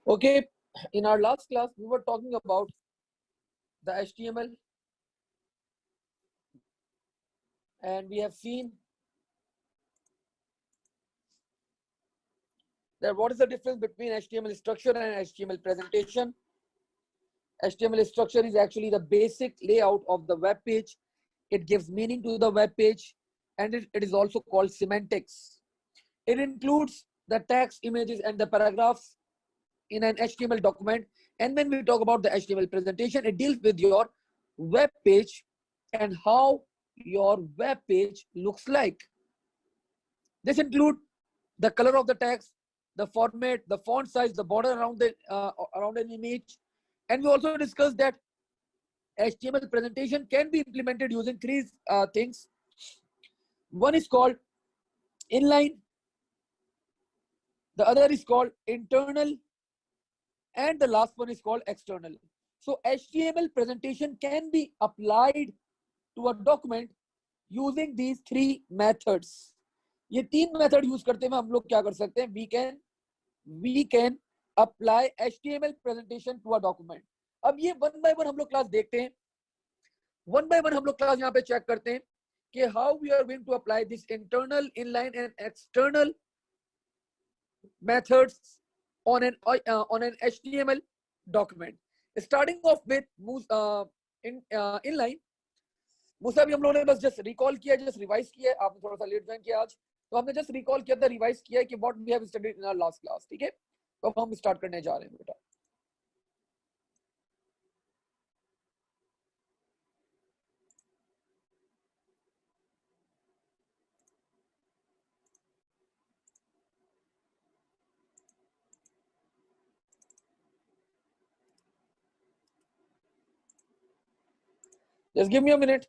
Okay, in our last class, we were talking about the HTML, and we have seen that what is the difference between HTML structure and HTML presentation. HTML structure is actually the basic layout of the web page. It gives meaning to the web page, and it is also called semantics. It includes the text, images, and the paragraphs in an HTML document. And when we talk about the HTML presentation, it deals with your web page and how your web page looks like. This includes the color of the text, the format, the font size, the border around an image. And we also discussed that HTML presentation can be implemented using three things. One is called inline, the other is called internal, and the last one is called external. So HTML presentation can be applied to a document using these three methods. ये तीन method use करते हुए हम लोग क्या कर सकते हैं? we can apply HTML presentation to a document. अब ये वन बाय वन हम लोग क्लास देखते हैं. वन बाय वन हम लोग क्लास यहाँ पे चेक करते हैं कि how we are going to apply this internal, inline and external methods on an HTML document. Starting off with inline. मुझसे अभी हम लोगों ने बस जस्ट रिकॉल किया, जस्ट रिवाइज किया. आपने थोड़ा सा लेट ज्वाइन किया आज, तो हमने जस्ट रिकॉल किया था, रिवाइज किया है कि what we have studied in our last class. ठीक है, तो अब हम स्टार्ट करने जा रहे हैं बेटा. Just give me a minute.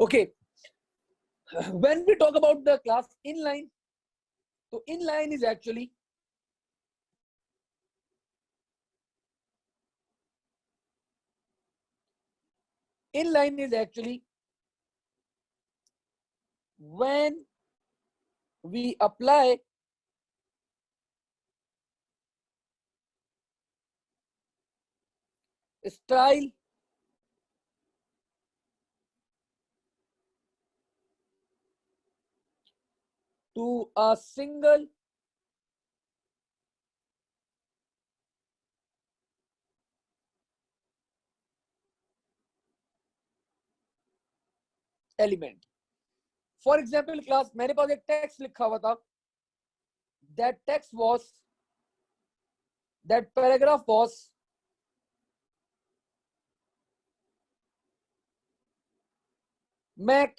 Okay, when we talk about the class inline, so inline is actually when we apply style to a single element. For example, class मेरे पास एक text लिखा हुआ था. That paragraph was Mac.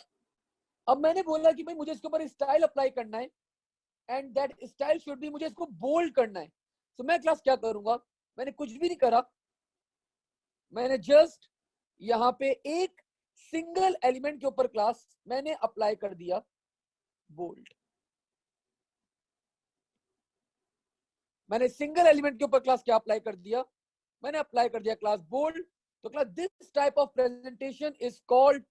अब मैंने बोला कि भाई मुझे इसके ऊपर स्टाइल अप्लाई करना है, and that style should be, मुझे इसको बोल्ड करना है. तो मैं क्लास क्या करूंगा? मैंने कुछ भी नहीं करा, मैंने जस्ट यहाँ पे एक सिंगल एलिमेंट के ऊपर क्लास मैंने अप्लाई कर दिया बोल्ड. मैंने सिंगल एलिमेंट के ऊपर क्लास क्या अप्लाई कर दिया? मैंने अप्लाई कर दिया क्लास बोल्ड. तो class this type of presentation is called,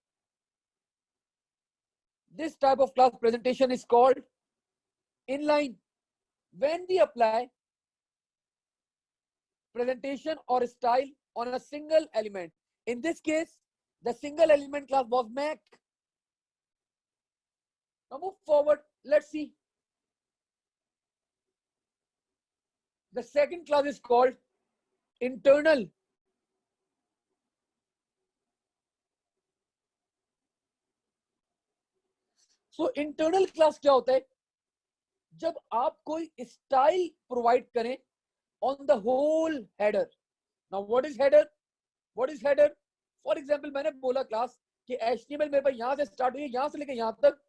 this type of class presentation is called inline. When we apply presentation or style on a single element, in this case the single element class was Mac. Now move forward, let's see. The second class is called internal. So internal class क्या होता है? जब आप कोई style provide करें on the whole header. Now what is header? For example, मैंने बोला class कि HTML मेरे पास यहां से स्टार्ट हुई है, यहां से लेकर यहां तक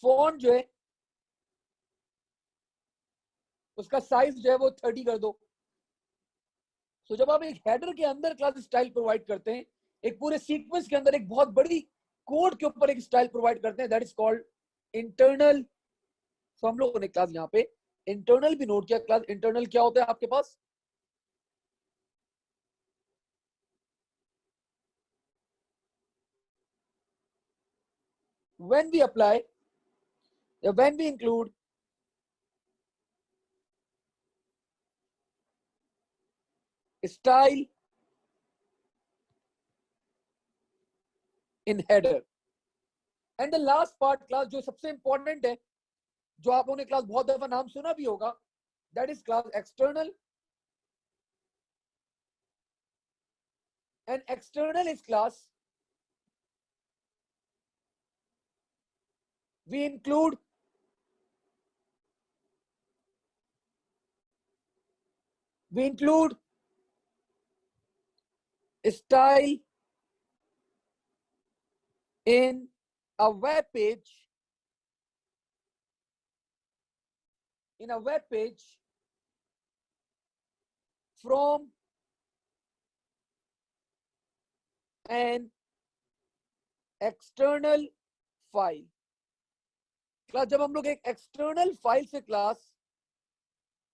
फॉन्ट जो है उसका साइज जो है वो 30 कर दो. So जब आप एक हेडर के अंदर क्लास स्टाइल प्रोवाइड करते हैं, एक पूरे सीक्वेंस के अंदर एक बहुत बड़ी कोड के ऊपर एक स्टाइल प्रोवाइड करते हैं, दैट इज कॉल्ड इंटरनल। तो हम लोगों ने क्लास यहाँ पे इंटरनल भी नोट किया। क्लास इंटरनल क्या होता है आपके पास? when we apply when we include style in header and the last part class जो सबसे इंपॉर्टेंट है, जो आप लोगों ने क्लास बहुत दफा नाम सुना भी होगा, that is class external. And external is class we include style in a web page from an external file। Class जब हम लोग एक एक्सटर्नल फाइल से क्लास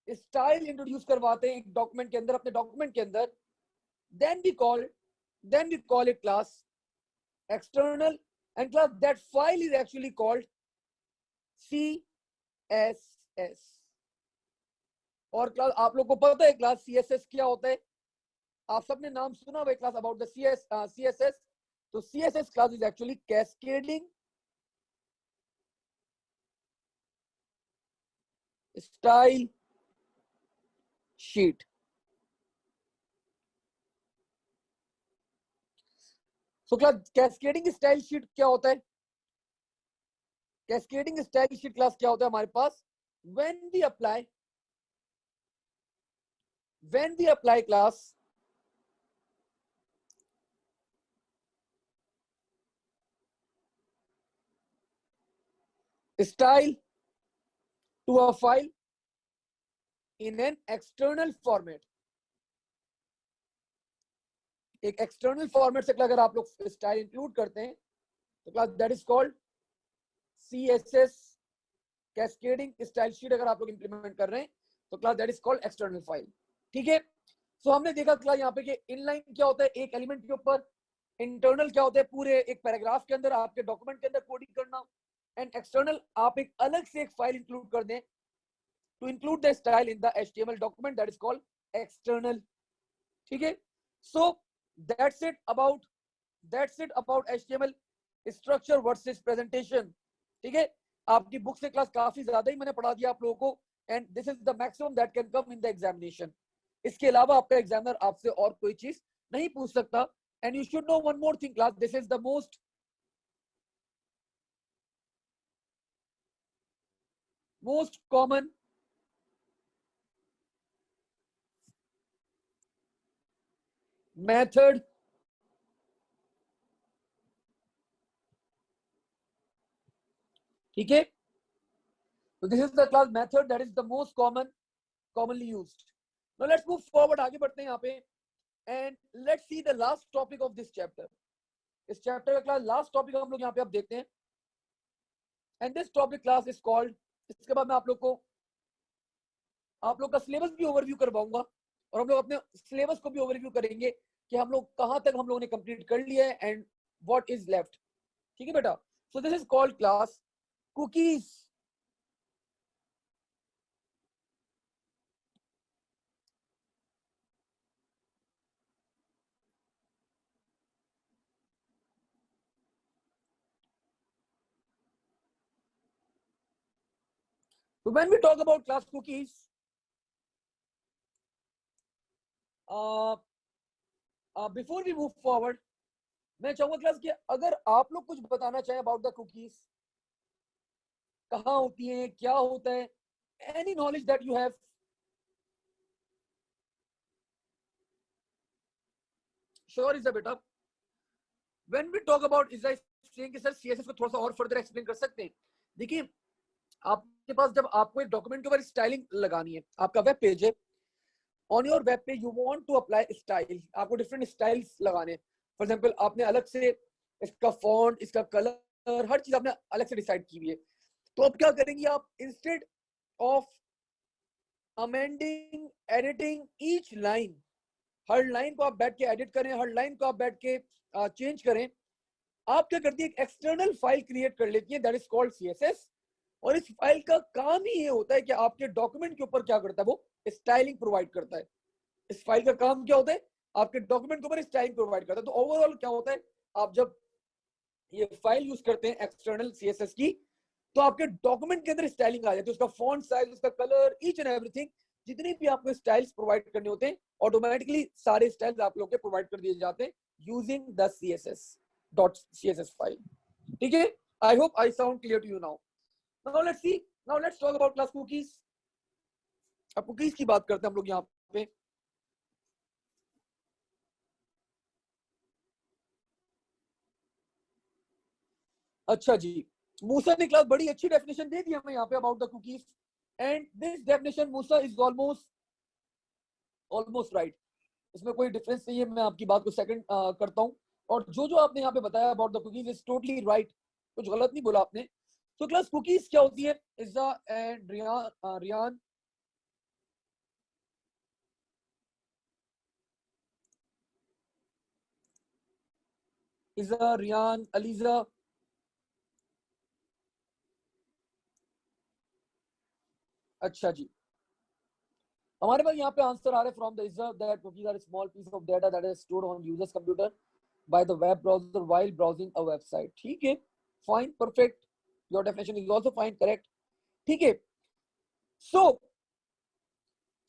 स्टाइल इंट्रोड्यूस करवाते हैं एक डॉक्यूमेंट के अंदर, अपने डॉक्यूमेंट के अंदर, then we call it class external, and class that file is actually called CSS। और क्लास आप लोग को पता है क्लास CSS क्या होता है? आप सबने नाम सुना हुआ क्लास अबाउट द CSS। तो CSS class is actually cascading style sheet. So class cascading style sheet क्या होता है? कैस्केडिंग स्टाइल शीट क्लास क्या होता है हमारे पास? when we apply class style to a file in an external format। एक external format से अगर आप लोग स्टाइल इंक्लूड करते हैं तो class that is called CSS cascading style sheet. अगर आप लोग इंप्लीमेंट कर रहे हैं तो class that is called external file. ठीक है, सो हमने देखा क्लास यहाँ पे कि इनलाइन क्या होता है एक एलिमेंट के ऊपर, इंटरनल क्या होता है पूरे एक पैराग्राफ के अंदर आपके डॉक्यूमेंट के अंदर कोडिंग करना, एंड एक्सटर्नल आप एक अलग से एक फाइल इंक्लूड कर दें to include the style in the HTML document, that is called external. ठीक है, सो that's it about HTML structure versus presentation। ठीक है, आपकी बुक से क्लास काफी ज्यादा ही मैंने पढ़ा दिया आप लोगों को, and this is the maximum that can come in the examination. इसके अलावा आपका एग्जामिनर आपसे और कोई चीज नहीं पूछ सकता। And you should know one more thing class, this is the most common method ठीक है, so this is the class method that is the most commonly used। now let's move forward, आगे बढ़ते हैं यहाँ पे, and let's see the last topic of this chapter। इस chapter का class last topic हम लोग यहाँ पे अब देखते हैं, and this topic class is called, इसके बाद मैं आप लोग का सिलेबस भी ओवरव्यू करवाऊंगा और हम लोग अपने सिलेबस को भी ओवरव्यू करेंगे कि हम लोग कहां तक हम लोगों ने कंप्लीट कर लिया है एंड व्हाट इज लेफ्ट। ठीक है बेटा, so this is called class cookies. So when we talk about class cookies, before we move forward, मैं चाहूंगा क्लास कि अगर आप लोग कुछ बताना चाहें अबाउट द कुकीज, कहाँ होती हैं, क्या होता है, any knowledge that you have. Sure is बेटा, when we talk about is saying कि सर सीएसएस को थोड़ा सा और फर्दर एक्सप्लेन कर सकते हैं। देखिए, आपके पास जब आपको एक डॉक्यूमेंट के ऊपर स्टाइलिंग लगानी है, आपका वेब पेज है, on your web page you want to apply style, आपको डिफरेंट स्टाइल्स लगाने, फॉर एग्जांपल आपने अलग से इसका फॉन्ट, इसका कलर, हर चीज आपने अलग से डिसाइड की हुई है। तो अब क्या करेंगे आप, instead of amending editing each line, her line को आप बैठ के एडिट करें, हर लाइन को आप बैठ के चेंज करें, आप क्या करती है एक एक्सटर्नल फाइल क्रिएट कर लेती है, दैट इज कॉल्ड सीएसएस। और इस फाइल का काम ही ये होता है कि आपके डॉक्यूमेंट के ऊपर क्या करता है, वो स्टाइलिंग प्रोवाइड करता है। इस फाइल का काम क्या होता है, आपके डॉक्यूमेंट के ऊपर स्टाइलिंग प्रोवाइड करता है। तो ओवरऑल क्या होता है, आप जब ये फाइल यूज करते हैं एक्सटर्नल सीएसएस की, तो आपके डॉक्यूमेंट के अंदर स्टाइलिंग आ जाती है, उसका फॉन्ट साइज, उसका कलर, ईच एंड एवरीथिंग, जितनी भी आपको स्टाइल्स प्रोवाइड करने होते हैं ऑटोमेटिकली सारे स्टाइल्स आप लोग के प्रोवाइड कर दिए जाते हैं यूजिंग द css.css फाइल। ठीक है, I hope I sound clear to you now. Now let's see, now let's talk about class cookies. अब कुकीज की बात करते हैं हम लोग यहाँ पे। अच्छा जी, मूसा ने क्लास बड़ी अच्छी डेफिनेशन दे दी हमें यहाँ पे about the cookies, and this definition Musa is almost right, इसमें कोई डिफरेंस नहीं है। मैं आपकी बात को सेकंड करता हूँ, और जो जो आपने यहाँ पे बताया about the cookies is totally right, कुछ गलत नहीं बोला आपने। तो क्लास कुकीज क्या होती है, इज़ा एंड रियान, इज़ा, रियान, अलीजा, अच्छा जी, हमारे पास यहाँ पे आंसर आ रहा है from the Izza that cookies are small piece of data that is stored on users computer by the web browser while browsing a website. ठीक है, fine, perfect, your definition is also fine, correct. ठीक है, so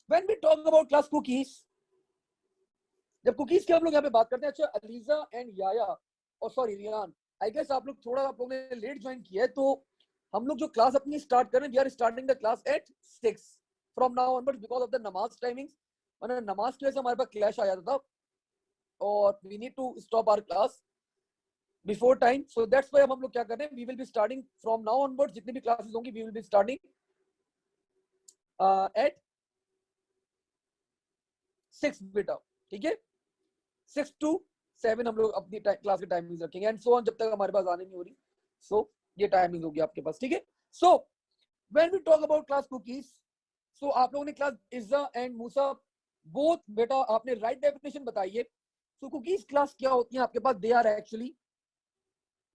when we talk about class cookies, जब cookies की हम लोग यहाँ पे बात करते हैं, अच्छा अलीजा एंड याया, और सॉरी रियान, आई गेस आप लोगों ने लेट ज्वाइन किया है, तो हम लोग जो क्लास अपनी स्टार्ट कर रहे हैं, we are starting the class at 6 from now onwards because of the नमाज टाइमिंग्स। वरना नमाज की वजह से हमारे पास क्लैश आ जाता था, और we need to stop our class before time, so that's why हम लोग क्या कर रहे हैं, we will be starting from now onwards, जितनी भी क्लासेस होंगी we will be starting at 6 बेटा। ठीक है, 6 to 7 हम लोग अपनी क्लास की टाइमिंग रखेंगे, एंड सो ऑन, जब तक हमारे पास आने नहीं हो रही। सो ये टाइमिंग होगी आपके पास। ठीक है, so when we talk about class cookies, so आप लोगों ने class Izza and Musa both बेटा आपने राइट डेफिनेशन बताई है। सो कुकीज क्लास क्या होती है आपके पास, they are actually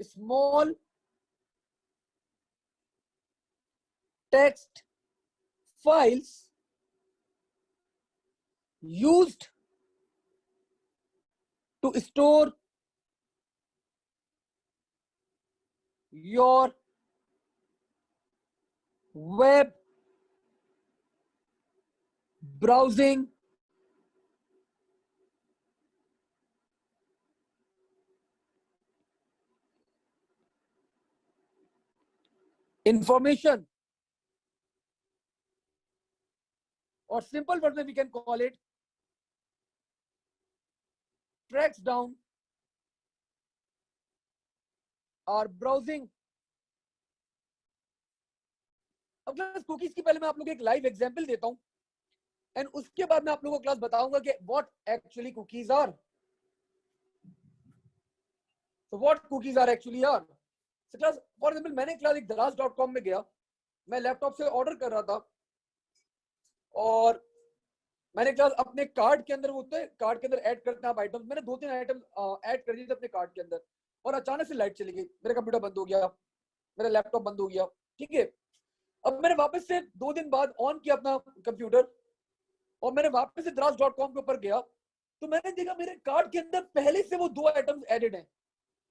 small text files used to store your web browsing information, or simple version we can call it, tracks down our browsing। अब क्लास कुकीज की पहले मैं आप लोगों को एक लाइव एग्जांपल देता हूं, एंड उसके बाद मैं आप लोगों को क्लास बताऊंगा कि what actually cookies are. So what cookies are actually are, so class for example मैंने क्लास एक दराज.com में गया, मैं लैपटॉप से ऑर्डर कर रहा था, और मैंने क्लास अपने कार्ड के अंदर, वो होते हैं कार्ड के अंदर ऐड करते हैं आप आइटम्स, मैंने 2-3 आइटम ऐड कर दिए थे अपने कार्ड के अंदर, और अचानक से लाइट चली गई, मेरा कंप्यूटर बंद हो गया, मेरा लैपटॉप बंद हो गया। ठीक है, अब मैंने वापस से 2 दिन बाद ऑन किया अपना कंप्यूटर, और मैंने वापस से दराज.com के ऊपर गया, तो मैंने देखा मेरे कार्ड के अंदर पहले से वो 2 आइटम्स एडेड हैं।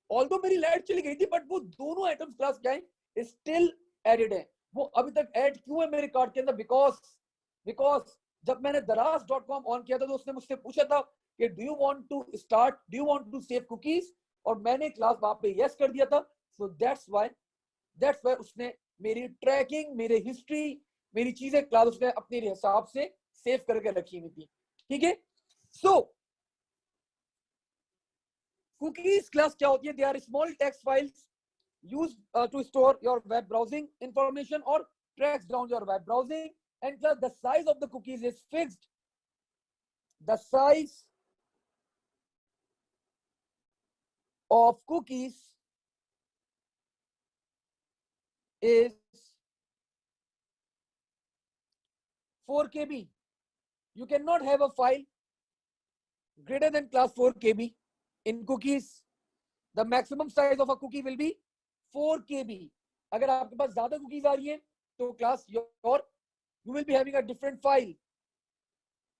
ऑल्दो मेरी लाइट चली गई थी, बट वो दोनों आइटम्स क्लास क्या है, स्टिल एडेड है। वो अभी तक ऐड क्यों है मेरे कार्ड के अंदर, बिकॉज जब मैंने दराज.com ऑन किया था, तो उसने मुझसे पूछा था कि do you want to save cookies, और मैंने क्लास वहां पे यस कर दिया था। सो दैट्स व्हाई उसने मेरी ट्रैकिंग, मेरी हिस्ट्री, मेरी चीजें क्लास उसने अपने हिसाब से सेव करके रखी हुई थी। ठीक है, सो कुकीज क्लास क्या होती है, they are small text files used to store your web browsing information or tracks down your web browsing, and the size of the cookies is fixed the size of cookies is 4 KB. You cannot have a file greater than class 4 KB in cookies. The maximum size of a cookie will be 4 KB. अगर आपके पास ज्यादा cookies आ रही हैं तो class your you will be having a different file.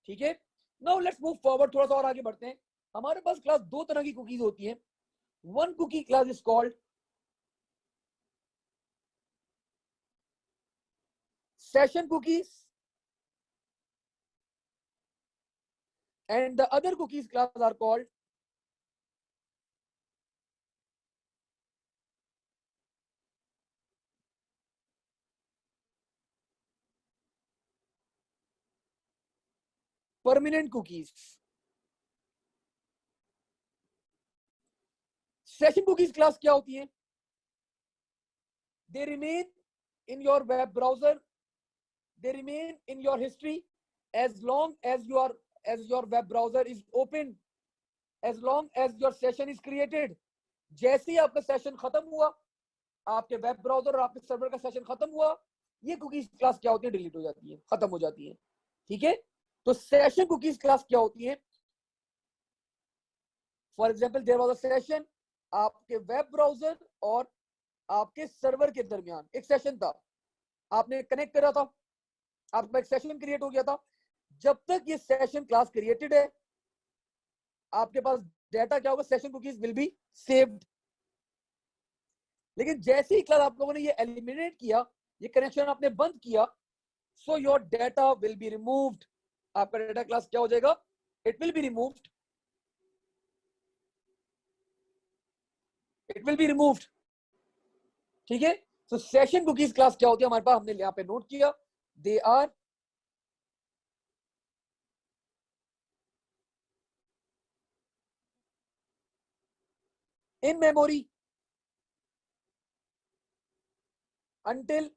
ठीक है? Now let's move forward. थोड़ा सा और आगे बढ़ते हैं. हमारे पास class दो तरह की cookies होती हैं. One cookie class is called session cookies, and the other cookies class are called permanent cookies. Session cookies class क्या होती हैं? They remain in your web browser. They remain in your history as long as your web browser is open, as long as your session is created. जैसे ही आपका session खत्म हुआ, आपके web browser और आपके सर्वर का सेशन खत्म हुआ, ये कुकीज क्लास क्या होती है? डिलीट हो जाती है, खत्म हो जाती है. ठीक है? तो सेशन कुकीज क्लास क्या होती है? For example there was a session, आपके वेब ब्राउजर और आपके सर्वर के दरमियान एक सेशन था, आपने कनेक्ट करा था, आपका एक सेशन क्रिएट हो गया था. जब तक ये सेशन क्लास क्रिएटेड है, आपके पास डाटा क्या होगा? Session cookies will be saved. लेकिन जैसे ही क्लास आप लोगों ने ये एलिमिनेट किया, ये कनेक्शन आपने बंद किया, so your data will be removed. आपका डाटा क्लास क्या हो जाएगा? It will be removed. It will be removed. ठीक है? तो सेशन कुकीज क्लास क्या होती है हमारे पास? हमने यहां पे नोट किया, they are in memory until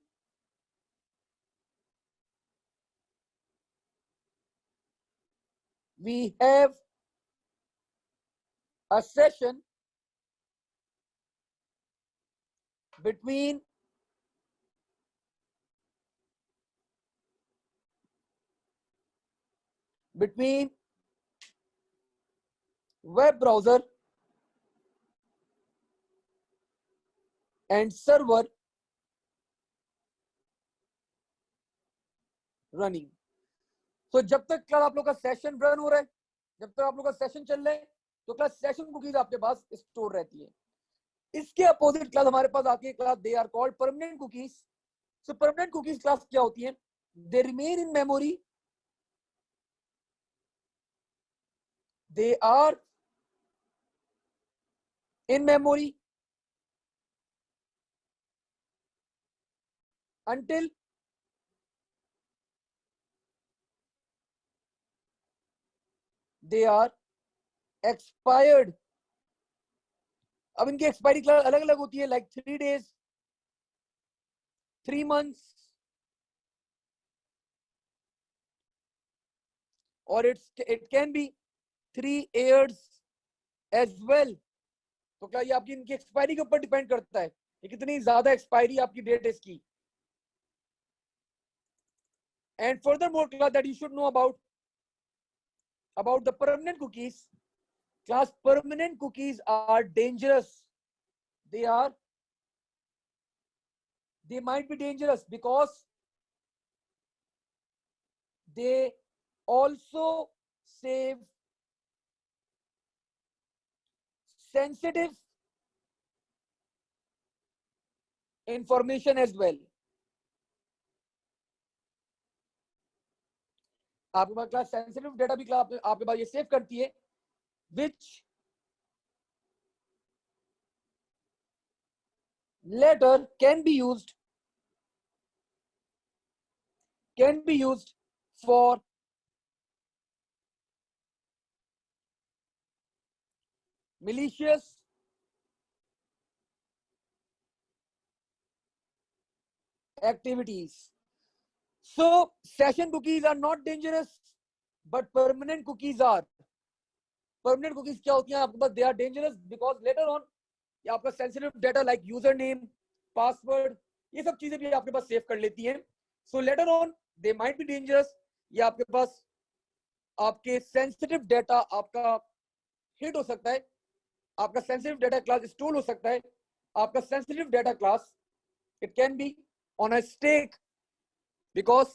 we have a session between web browser and server running. तो जब तक क्लास आप लोग का सेशन रन हो रहा है, जब तक आप लोग का सेशन चल रहा है, तो क्लास सेशन कुकीज आपके पास स्टोर रहती है. इसके अपोजिट क्लास हमारे पास आती है class, they are called permanent cookies. So permanent cookies class क्या होती है? They remain in memory, they are in memory until they are expired. अब इनकी एक्सपायरी क्लास अलग अलग होती है, लाइक 3 days, 3 months, और it can be 3 years as well. तो क्या ये आपकी इनकी एक्सपायरी के ऊपर डिपेंड करता है कि कितनी ज्यादा एक्सपायरी आपकी डेट है इसकी. And furthermore class that you should know about the permanent cookies. Class permanent cookies are dangerous. They might be dangerous because they also save sensitive information as well. आपके पास class sensitive data भी class आपके पास ये save करती है, which later can be used for malicious activities. So session cookies are not dangerous. But permanent cookies are, permanent cookies क्या होती हैं आपके पास? They are dangerous because later on आपका sensitive data like user name, password, ये सब चीजें भी आपके पास सेव कर लेती हैं. So later on they might be dangerous. ये आपके पास आपके सेंसिटिव डेटा आपका हिट हो सकता है, आपका सेंसिटिव डेटा क्लास स्टोल हो सकता है, आपका sensitive data class it can be on a stake because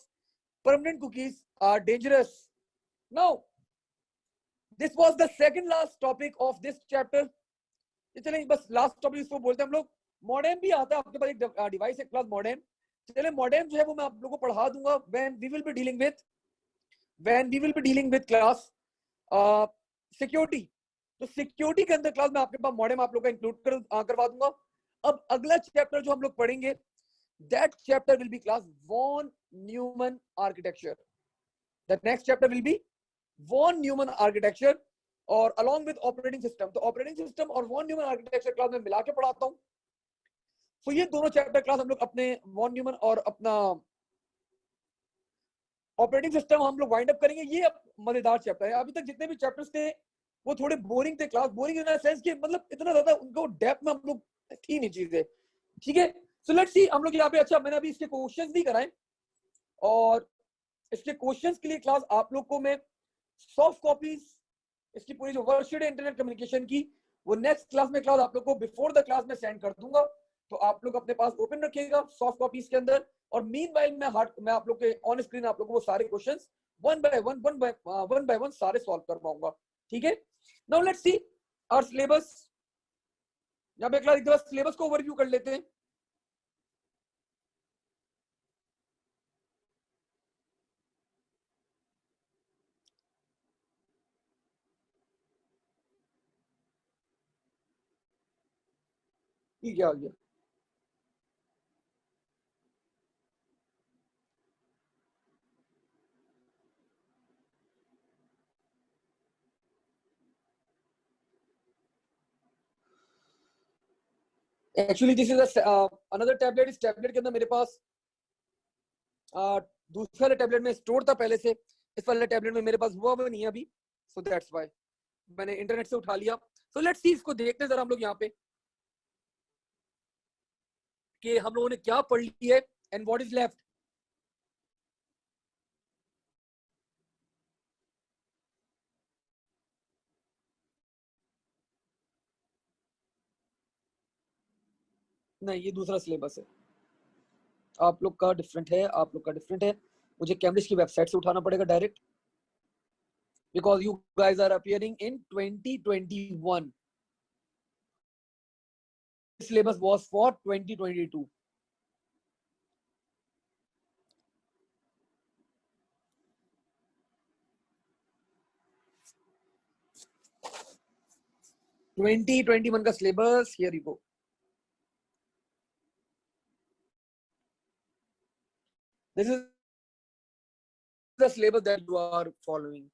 permanent cookies are dangerous. Now this was the second last topic of this chapter. चलिए बस लास्ट टॉपिक इसको बोलते हैं हम लोग. मॉडेम भी आता है आपके पास, एक डिवाइस है क्लास मॉडेम. चलिए मॉडेम जो है वो मैं आप लोगों को पढ़ा दूंगा when we will be dealing with class security. तो सिक्योरिटी के अंदर क्लास में आपके पास मॉडेम आप लोग का इंक्लूड करवा दूंगा. अब अगला चैप्टर जो हम लोग पढ़ेंगे, that chapter will be class von Neumann architecture. The next chapter will be von Neumann architecture और along with operating system. तो operating system और von Neumann architecture क्लास में मिला के पढ़ाता हूँ. तो ये दोनों चैप्टर क्लास हम लोग अपने von Neumann और अपना ऑपरेटिंग सिस्टम हम लोग वाइंड अप करेंगे. ये मजेदार चैप्टर है. अभी तक जितने भी चैप्टर्स थे वो थोड़े बोरिंग थे class. Boring in the sense कि मतलब इतना ज्यादा उनको डेप्थ में हम लोग थी नहीं चीजें. ठीक है, सो लेट्स सी हम लोग यहाँ पे. अच्छा, मैंने अभी इसके क्वेश्चंस भी कराए और इसके क्वेश्चंस के लिए क्लास आप लोग को मैं सॉफ्ट कॉपीज इसकी पूरी जो वर्कशीट है इंटरनेट कम्युनिकेशन की, वो नेक्स्ट क्लास में क्लास आप लोग को बिफोर द क्लास में सेंड कर दूंगा. तो आप लोग अपने पास ओपन रखिएगा सॉफ्ट कॉपीज के अंदर. और मीनवाइल मैं आप लोग के ऑन स्क्रीन आप लोग को वो सारे क्वेश्चंस वन बाय वन सारे सॉल्व कर पाऊंगा. ठीक है, now let's see our syllabus. यहाँ पे एक बार सिलेबस को ओवरव्यू कर लेते हैं. ठीक है, आ गया. Actually this is another tablet. इस टैबलेट के अंदर मेरे पास दूसरे वाले टैबलेट में स्टोर था पहले से. इस वाले टैबलेट में मेरे पास वो नहीं है अभी. सो दैट्स व्हाई मैंने इंटरनेट से उठा लिया. सो लेट्स सी, इसको देखते हैं जरा हम लोग यहाँ पे कि हम लोगों ने क्या पढ़ ली है एंड व्हाट इज लेफ्ट. नहीं, ये दूसरा सिलेबस है. आप लोग का डिफरेंट है, आप लोग का डिफरेंट है. मुझे कैम्ब्रिज की वेबसाइट से उठाना पड़ेगा direct because you guys are appearing in 2021. This syllabus was for 2022. Twenty twenty one का syllabus here you go. This is the syllabus that you are following.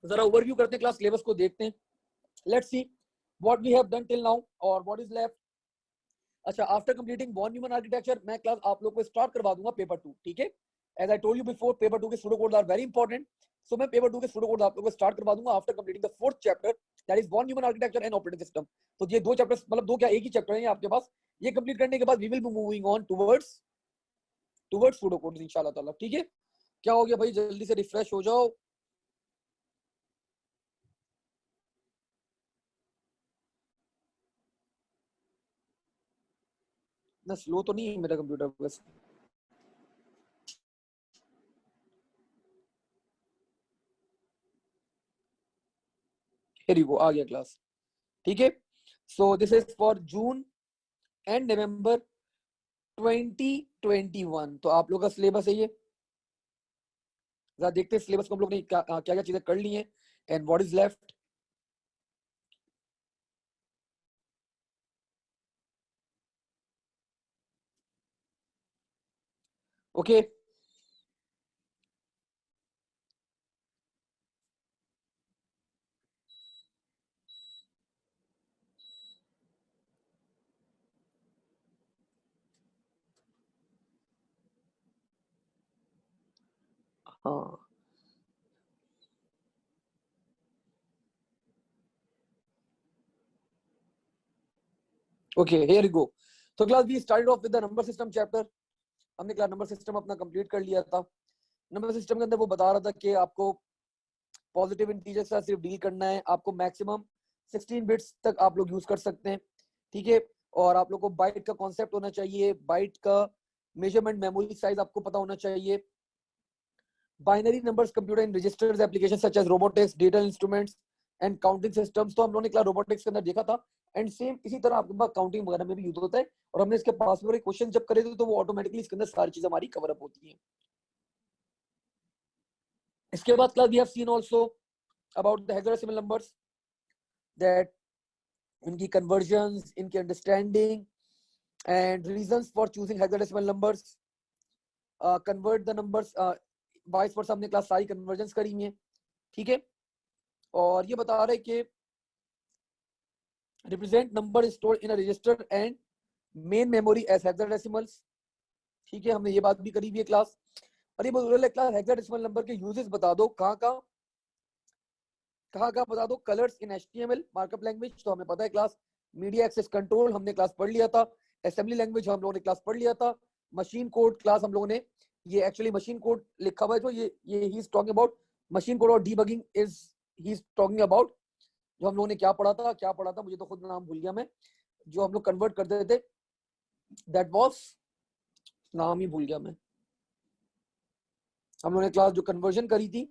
जरा ओवरव्यू करते हैं क्लास सिलेबस को, देखते हैं. Let's see what we have done till now और what is left. अच्छा, after completing von Neumann architecture मैं class आप लोग को स्टार्ट करवा दूंगा पेपर 2. ठीक है, as I told you before, paper 2 के pseudo codes are very important. So मैं पेपर 2 के सूडो कोड्स आप लोग को स्टार्ट करवा दूंगा after completing the fourth chapter, that is von Neumann architecture and operating system. तो ये दो चैप्टर्स, मतलब दो क्या, एक ही चैप्टर है आपके पास. ये कंप्लीट करने के बाद we will be moving on towards pseudo codes इंशाल्लाह ताला. ठीक है, क्या हो गया भाई, जल्दी से रिफ्रेश हो जाओ. ना स्लो तो नहीं है मेरा कंप्यूटर बस. हियर यू गो, आ गया क्लास. ठीक है, so this is for June and November 2021. तो आप लोग का सिलेबस है ये. जरा देखते हैं सिलेबस को हम लोग ने क्या क्या चीजें कर ली हैं and what is left. Okay, हाँ ओके, हियर यू गो। तो class we started off with the number system chapter. हमने क्लास नंबर सिस्टम अपना कंप्लीट कर लिया था। नंबर सिस्टम के अंदर वो बता रहा था कि आपको पॉजिटिव इंटीजर से सिर्फ डील करना है, आपको मैक्सिमम 16 बिट्स तक आप लोग यूज कर सकते हैं, ठीक है। और आप लोग को बाइट का कॉन्सेप्ट होना चाहिए, बाइट का मेजरमेंट, मेमोरी साइज आपको पता होना चाहिए। Binary numbers computer in registers application such as robotics, digital instruments and counting systems. तो हम लोगों ने क्लास रोबोटिक्स के अंदर देखा था, एंड सेम इसी तरह आपके पास काउंटिंग वगैरह में भी यूज होता है। और हमने इसके पास में क्वेश्चन जब करे थे तो वो ऑटोमेटिकली इसके अंदर सारी चीजें हमारी कवर अप होती हैं। इसके बाद class we have seen also about the hexadecimal numbers, that इनकी कन्वर्जंस, इनकी understanding and reasons for choosing hexadecimal numbers, convert the numbers, vice versa हमने क्लास सारी कन्वर्जंस करी हुई है, ठीक है। और ये बता रहे कि represent number stored in a register and main memory as hexadecimals, ठीक है। हमने ये बात भी करी हुई है क्लास। और ये बोल रहे क्लास हेक्साडेसिमल नंबर के यूजेस बता दो, कहाँ बता दो। कलर्स इन एचटीएमएल मार्कअप लैंग्वेज, तो हमें पता है क्लास। मीडिया एक्सेस कंट्रोल हमने क्लास पढ़ लिया था। असेंबली लैंग्वेज हम लोगों ने क्लास पढ़ लिया था। मशीन कोड क्लास हम लोगों ने, ये एक्चुअली मशीन कोड लिखा हुआ है, जो ये he is talking about machine code, और debugging is he is talking about, जो हम लोगों ने क्या पढ़ा था मुझे तो खुद नाम भूल गया मैं, जो हम लोग कन्वर्ट करते थे, दैट वाज, नाम ही भूल गया मैं। हम लोगों ने क्लास जो कन्वर्जन करी थी,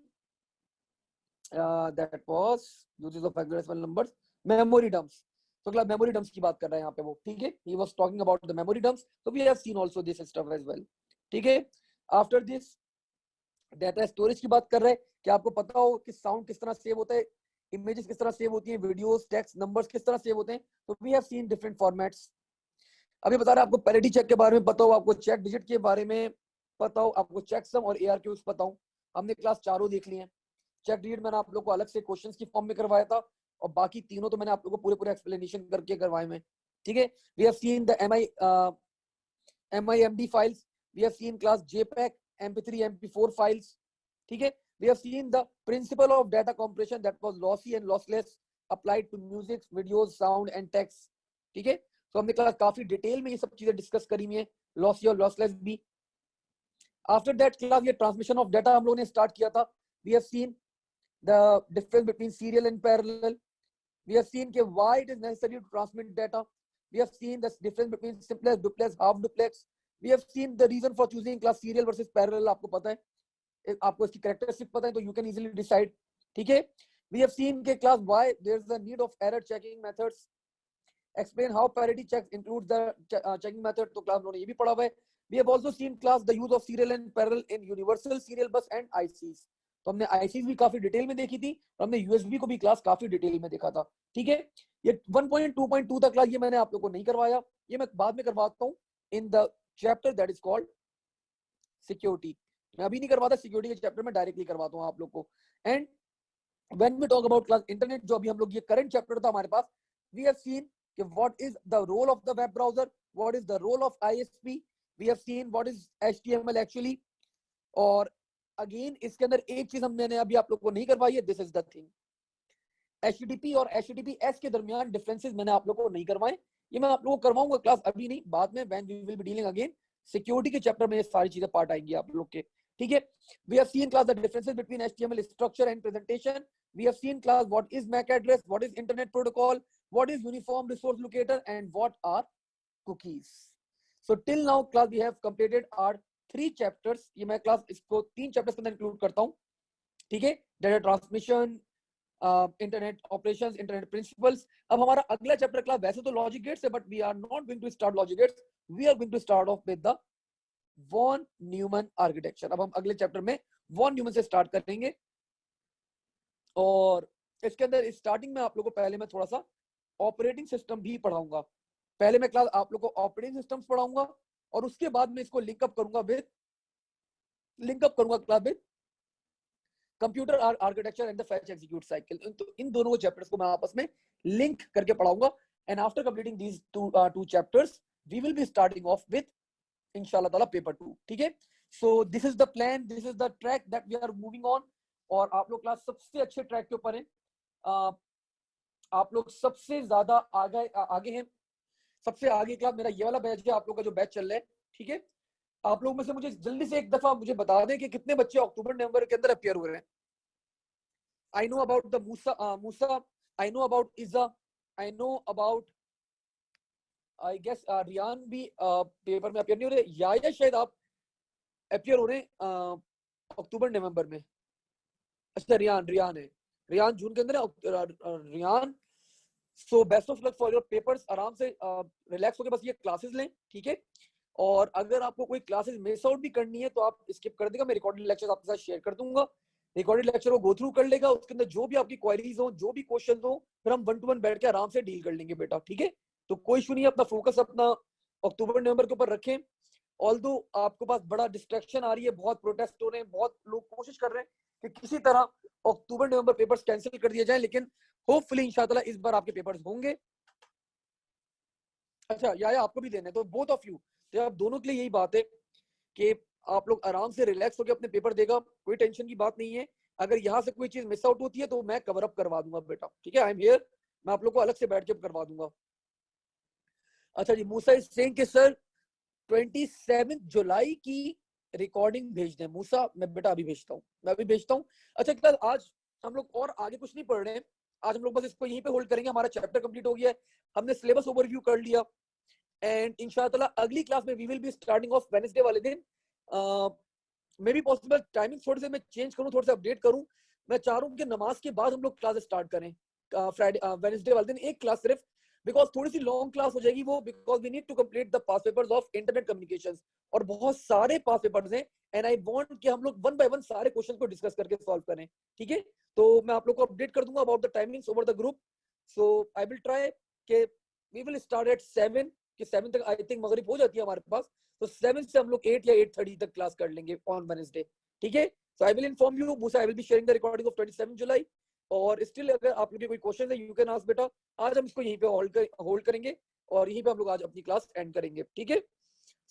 that was uses of hexadecimal numbers, memory dumps. तो क्लास मेमोरी डंप्स की बात कर रहे हैं यहाँ पे वो, ठीक है। He was talking about the memory dumps, तो we have seen also this stuff as well, ठीक है। आफ्टर दिस डाटा स्टोरेज की बात कर रहे हैं कि आपको पता हो कि साउंड किस तरह सेव होता है, इमेजेस किस तरह सेव होती हैं, वीडियोस, टेक्स्ट, नंबर्स किस तरह सेव होते हैं। तो we have seen different formats. अभी बता रहे हैं आपको पैरिटी चेक के बारे में पता हो, आपको चेक डिजिट के बारे में पता हो, आपको चेक सम और एआरक्यूज पता हो। हमने क्लास चारों देख ली है। चेक डिजिट मैंने आप लोग को अलग से क्वेश्चंस की फॉर्म में करवाया था, और बाकी तीनों तो मैंने आप लोग को पूरे पूरे एक्सप्लेनेशन करके करवाए में, ठीक है। We have seen the MIMD files, we have seen class JPEG, MP3, MP4 files, ठीक है। We have seen the principle of data compression that was lossy and lossless applied to music, videos, sound and text, ठीक है। तो हमने class काफी detail में ये सब चीजें डिस्कस करी हुई है, लॉसी और लॉसलेस भी। आफ्टर दैट क्लास ये ट्रांसमिशन ऑफ डाटा हम लोगों ने स्टार्ट किया था। We have seen the difference between serial and parallel. We have seen कि why it is necessary to transmit data. We have seen the difference between simplex, duplex, half duplex. We have seen the reason for choosing class serial versus parallel. आपको पता है, आपको इसकी characteristic पता है, तो you can easily decide, ठीक है। We have seen कि class why there is the need of error checking methods. Explain how parity checks includes the checking method. तो class उन्होंने ये भी पढ़ा हुआ है। We have also seen class the use of serial and parallel in universal serial bus and ICs. तो हमने ICs भी काफी डिटेल में देखी थी, और हमने यूएसबी को भी क्लास काफी डिटेल में देखा था, ठीक है। ये 1.2.2 तक क्लास ये मैंने आप लोगों को नहीं करवाया, ये मैं बाद में करवाता हूँ in the chapter that is called security. मैं अभी नहीं करवाता, सिक्योरिटी के चैप्टर में डायरेक्टली करवाता हूँ आप लोग को। And when we talk about class internet, जो अभी हम लोग ये करंट चैप्टर था हमारे पास, वी हैव सीन कि what is the role of the web browser, what is the role of ISP, we have seen what is HTML actually. और अगेन इसके अंदर एक चीज हमने अभी आप लोग को नहीं करवाई है, this is the thing, HTTP और HTTPS के दरमियान डिफरेंसेस मैंने आप लोग को नहीं करवाए, ये मैं आप लोगों को करवाऊंगा क्लास, अभी नहीं, बाद में when we will be dealing again security के चैप्टर में ये सारी चीजें पार्ट आएंगी आप लोग के, ठीक है। We have seen class the differences between HTML structure and presentation. We have seen class what is MAC address, what is internet protocol, what is uniform resource locator and what are cookies. So till now class we have completed our 3 chapters. ये मैं class इसको 3 chapters के अंदर include करता हूं, ठीक है। Data transmission, internet operations, internet principles. अब हमारा अगला चैप्टर क्लास वैसे तो लॉजिक गेट्स है, but we are not going to start logic gates, we are going to start off with the von Neumann architecture. अब हम अगले चैप्टर में वॉन न्यूमन से स्टार्ट करेंगे, और इसके अंदर स्टार्टिंग में आप लोगों को पहले मैं थोड़ा सा ऑपरेटिंग सिस्टम भी पढ़ाऊंगा। पहले मैं क्लास आप लोग को ऑपरेटिंग सिस्टम्स पढ़ाऊंगा, और उसके बाद में इसको लिंकअप करूंगा class with computer architecture and the fetch execute cycle. तो इन दोनों चैप्टर्स को मैं आपस में लिंक करके पढ़ाऊंगा, and after completing these two chapters we will be starting off with इंशाल्लाह ताला पेपर 2, ठीक है। So this is the plan, this is the track that we are moving on. और आप लोग क्लास सबसे अच्छे ट्रैक के ऊपर हैं, आप लोग सबसे ज्यादा आगे हैं, सबसे आगे क्लास मेरा ये वाला बैच है, आप लोग का जो बैच चल रहा है, ठीक है। आप लोग में से मुझे जल्दी से एक दफा मुझे बता दें कि कितने बच्चे अक्टूबर नवंबर के अंदर अपियर हो रहे हैं। I know about the Musa, I know about Izza, I know about I guess Riyan भी पेपर में अपियर नहीं हो रहे, या शायद आप अपियर हो रहे हैं अक्टूबर नवंबर में। अच्छा रियान है, रियान जून के अंदर है, Riyan. So best of luck for your papers, आराम से रिलैक्स होकर बस ये क्लासेस लें, ठीक है। और अगर आपको कोई क्लासेस मिस आउट भी करनी है तो आप स्किप कर देगा, मैं रिकॉर्डेड लेक्चर्स आपके साथ शेयर कर दूंगा, रिकॉर्डेड लेक्चर को गो थ्रू कर लेगा, उसके अंदर जो भी आपकी क्वेरीज हो, जो भी क्वेश्चन हो, फिर हम 1 to 1 बैठ के आराम से डील कर लेंगे बेटा, ठीक है। तो कोई इशू नहीं है, अपना फोकस अपना अक्टूबर नवंबर के ऊपर रखें। ऑल्दो आपके पास बड़ा डिस्ट्रैक्शन आ रही है, बहुत प्रोटेस्ट हो रहे हैं, बहुत लोग कोशिश कर रहे हैं कि किसी तरह अक्टूबर नवंबर पेपर्स कैंसिल कर दिए जाए, लेकिन होपफुली इंशाल्लाह इस बार आपके पेपर्स होंगे। अच्छा या आपको भी देना है, तो बोथ ऑफ यू, तो आप दोनों के लिए यही बात है कि आप लोग आराम से रिलैक्स होकर अपने पेपर देगा, कोई टेंशन की बात नहीं है। अगर यहाँ से कोई चीज मिस आउट होती है तो मैं कवर अप करवा दूंगा बेटा, ठीक है। आई एम हियर, मैं आप लोग को अलग से बैठ के करवा दूंगा। अच्छा जी, मूसा इज सेइंग कि सर 27 जुलाई की रिकॉर्डिंग भेज दें। मूसा मैं बेटा अभी भेजता हूँ, मैं अभी भेजता हूँ। अच्छा कल आज हम लोग और आगे कुछ नहीं पढ़ रहे हैं, आज हम लोग बस इसको यहीं पे होल्ड करेंगे, हमारा चैप्टर कंप्लीट हो गया है, हमने सिलेबस ओवरव्यू कर लिया, एंड इंशाल्लाह अगली क्लास में we will be starting off Wednesday वाले दिन। मे बी पॉसिबल टाइमिंग थोड़े से मैं चेंज करूं, थोड़े से अपडेट करूं। मैं चाह रहा हूं कि नमाज के बाद हम लोग क्लास स्टार्ट करें फ्राइडे वेडनेसडे वाले दिन, एक क्लास सिर्फ, बिकॉज थोड़ी सी लॉन्ग क्लास हो जाएगी वो, because we need to complete the past papers of internet communications, और बहुत सारे पास पेपर्स हैं, एंड आई वांट कि हम लोग 1 by 1 सारे क्वेश्चन को डिस्कस करके सॉल्व करें, ठीक है। तो मैं आप लोग को अपडेट कर दूंगा about the timings over the group. So I will try कि वी विल स्टार्ट एट 7, कि 7 तक आई थिंक मगरिब हो जाती है हमारे पास, तो 7 से हम लोग 8 या 8:30 तक क्लास कर लेंगे ऑन वेडनेसडे, ठीक है। So I will inform you, Musa I will be sharing the recording of 27 July. और स्टिल अगर आप लोग के कोई क्वेश्चन है यू कैन आस्क बेटा, आज हम इसको यहीं पे होल्ड करेंगे और यहीं पे हम लोग आज अपनी क्लास एंड करेंगे, ठीक है।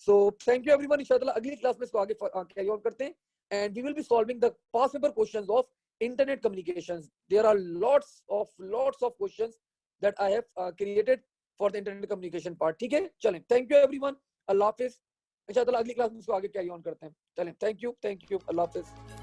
सो थैंक यू एवरीवन, इंशाल्लाह अगली क्लास में इसको आगे कैरी ऑन करते हैं, and we will be solving the past paper questions of internet communications. There are lots of questions that I have created for the internet communication part, ठीक है। चलें, थैंक यू एवरीवन, अल्लाह हाफिज। इंशाल्लाह अगली class में इसको आगे कैरी ऑन करते हैं। चलें, थैंक यू, अल्लाह हाफिज।